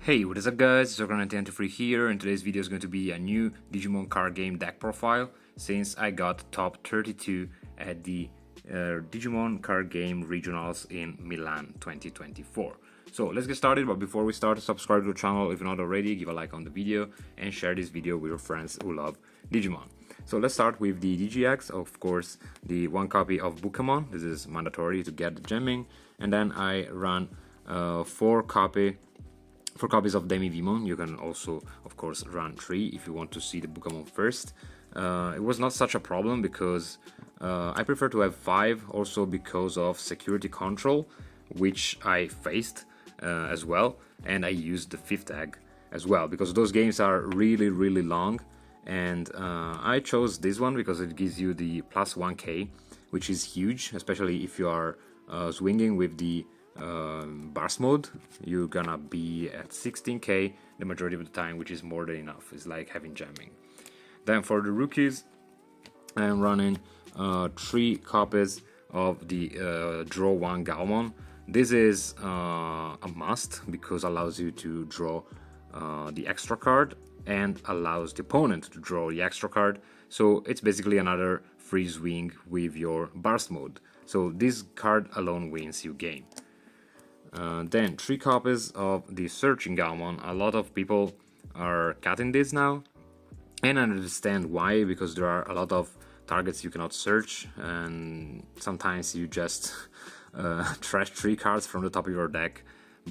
Hey, what is up guys, it's Ogranite93 here, and today's video is going to be a new Digimon card game deck profile since I got top 32 at the Digimon Card Game Regionals in Milan 2024. So let's get started, but before we start, subscribe to the channel if you're not already, give a like on the video and share this video with your friends who love Digimon. So let's start with the DGX, of course, the one copy of Bookemon. This is mandatory to get the gemming, and then I run 4 copies of Demivimon. You can also, of course, run 3 if you want to see the Bookemon first. It was not such a problem because I prefer to have 5, also because of security control, which I faced as well, and I used the 5th egg as well, because those games are really long, and I chose this one because it gives you the plus 1k, which is huge, especially if you are swinging with the burst mode. You're gonna be at 16k the majority of the time, which is more than enough. It's like having jamming. Then for the rookies, I am running 3 copies of the draw 1 Gaomon. This is a must because it allows you to draw the extra card and allows the opponent to draw the extra card, so it's basically another free swing with your burst mode. So this card alone wins you game. Then 3 copies of the Searching Gaomon. A lot of people are cutting this now, and I understand why, because there are a lot of targets you cannot search, and sometimes you just trash 3 cards from the top of your deck.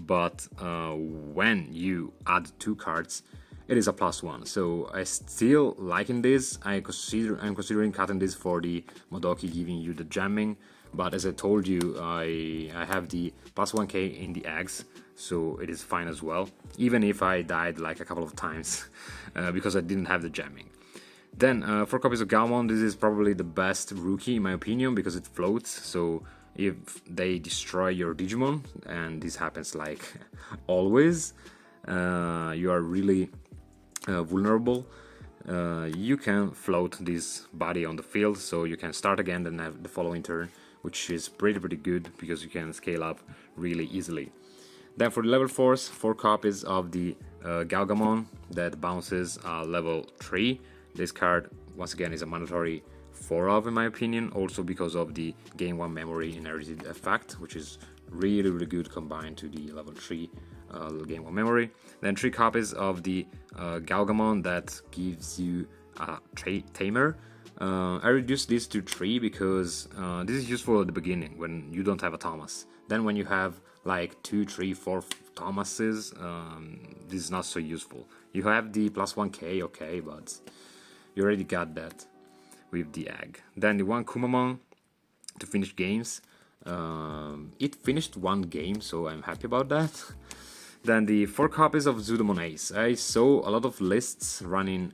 But when you add 2 cards, it is a +1. So I still liking this. I'm considering cutting this for the Modoki giving you the jamming. But as I told you, I have the plus 1k in the eggs, so it is fine as well, even if I died like a couple of times because I didn't have the jamming. Then 4 copies of Gaomon. This is probably the best rookie in my opinion because it floats, so if they destroy your Digimon, and this happens like always, you are really vulnerable. You can float this body on the field, so you can start again and have the following turn, which is pretty good because you can scale up really easily. Then for the level 4s, 4 copies of the Gaogamon that bounces level 3. This card, once again, is a mandatory 4 of, in my opinion, also because of the gain 1 memory inherited effect, which is really good combined to the level 3 gain 1 memory. Then 3 copies of the Gaogamon that gives you a Tamer. I reduced this to 3 because this is useful at the beginning when you don't have a Thomas. Then when you have like 2, 3, 4 Thomases, this is not so useful. You have the plus 1k, okay, but you already got that with the egg. Then the 1 Kumamon to finish games. It finished 1 game, so I'm happy about that. Then the 4 copies of Zudomon Ace. I saw a lot of lists running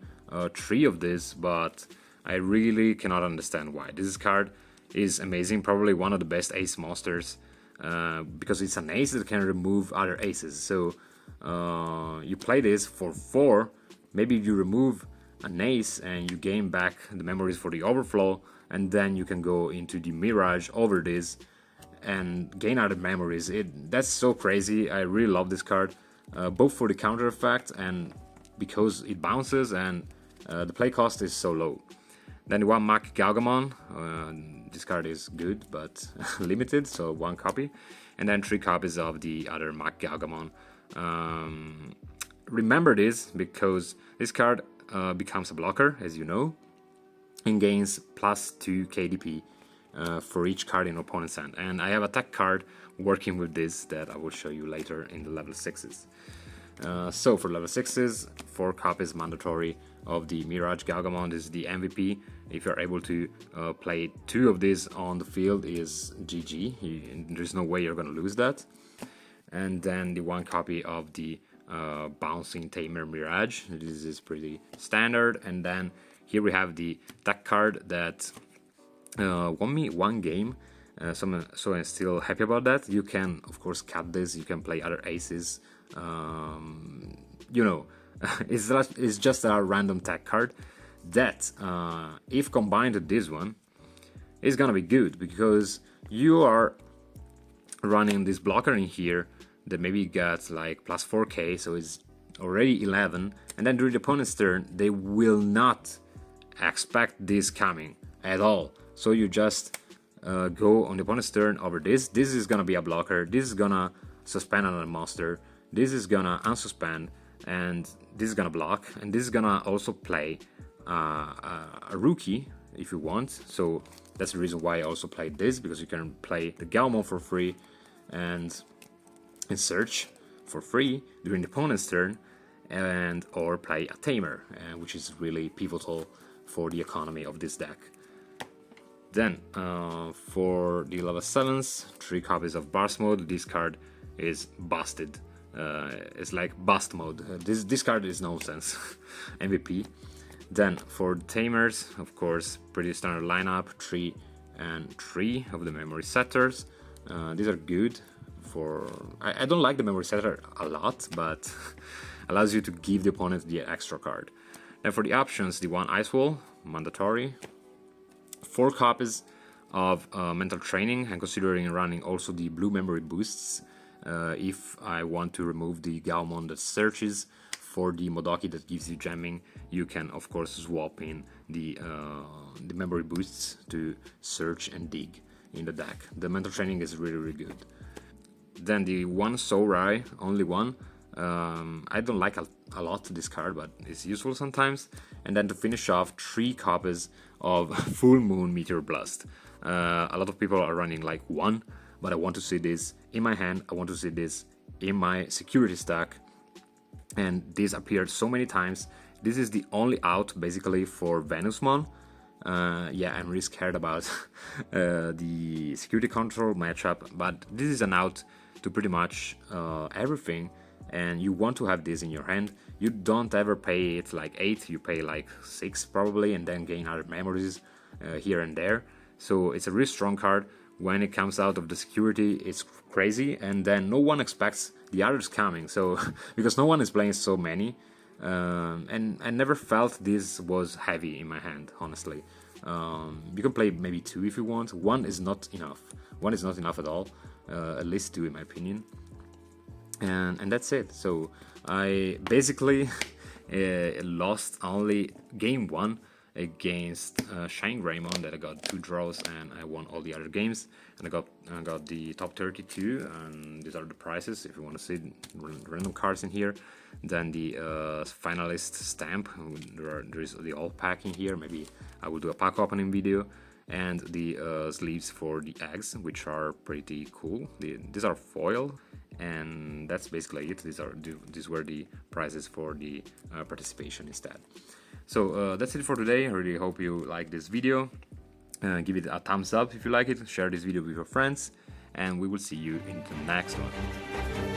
3 of this, but I really cannot understand why. This card is amazing, probably one of the best ace monsters, because it's an ace that can remove other aces. So you play this for 4, maybe you remove an ace and you gain back the memories for the overflow, and then you can go into the Mirage over this and gain other memories. That's so crazy. I really love this card, both for the counter effect and because it bounces, and the play cost is so low. Then the 1 Gaogamon, this card is good but limited, so 1 copy. And then 3 copies of the other Gaogamon. Remember this because this card becomes a blocker, as you know, and gains plus 2 KDP for each card in opponent's hand. And I have a tech card working with this that I will show you later in the level 6s. So for level 6s, 4 copies mandatory of the Miragegaogamon. This is the MVP. If you're able to play 2 of these on the field, is GG. There's no way you're gonna lose that. And then the 1 copy of the Bouncing Tamer Mirage. This is pretty standard. And then here we have the tech card that won me 1 game. So I'm still happy about that. You can, of course, cut this. You can play other aces. You know, it's just a random tech card that, if combined to this one, is gonna be good because you are running this blocker in here that maybe got like plus 4k, so it's already 11, and then during the opponent's turn they will not expect this coming at all. So you just go on the opponent's turn over this. This is gonna be a blocker, this is gonna suspend another monster, this is gonna unsuspend, and this is gonna block, and this is gonna also play a rookie if you want. So that's the reason why I also played this, because you can play the Gaomon for free and search for free during the opponent's turn, and or play a Tamer, which is really pivotal for the economy of this deck. Then for the level 7s, 3 copies of Burst Mode. This card is busted. It's like bust mode. This card is nonsense. MVP. Then for Tamers, of course, pretty standard lineup, 3 and 3 of the memory setters. These are good for... I don't like the memory setter a lot, but allows you to give the opponent the extra card. Then for the options, the 1 Ice Wall, mandatory. 4 copies of Mental Training, and considering running also the blue memory boosts if I want to remove the Gaomon that searches. For the Modoki that gives you jamming, you can of course swap in the memory boosts to search and dig in the deck. The Mental Training is really good. Then the 1 Sourai, only one. I don't like a lot this card, but it's useful sometimes. And then to finish off, 3 copies of Full Moon Meteor Blast. A lot of people are running like 1, but I want to see this in my hand, I want to see this in my security stack, and this appeared so many times. This is the only out basically for Venusmon. Yeah, I'm really scared about the security control matchup, but this is an out to pretty much everything, and you want to have this in your hand. You don't ever pay it like 8, you pay like 6 probably, and then gain other memories here and there. So it's a really strong card. When it comes out of the security, it's crazy, and then no one expects the others coming, so because no one is playing so many, and I never felt this was heavy in my hand, honestly. You can play maybe 2 if you want. 1 is not enough. 1 is not enough at all, at least 2 in my opinion. And that's it. So I basically lost only game 1 against Shine Greymon, that I got 2 draws and I won all the other games, and I got the top 32, and these are the prices if you want to see random cards in here. Then the finalist stamp, there is the all pack in here, maybe I will do a pack opening video, and the sleeves for the eggs, which are pretty cool. These are foil, and that's basically it. These were the prizes for the participation instead. So that's it for today. I really hope you like this video. Give it a thumbs up if you like it, share this video with your friends, and we will see you in the next one.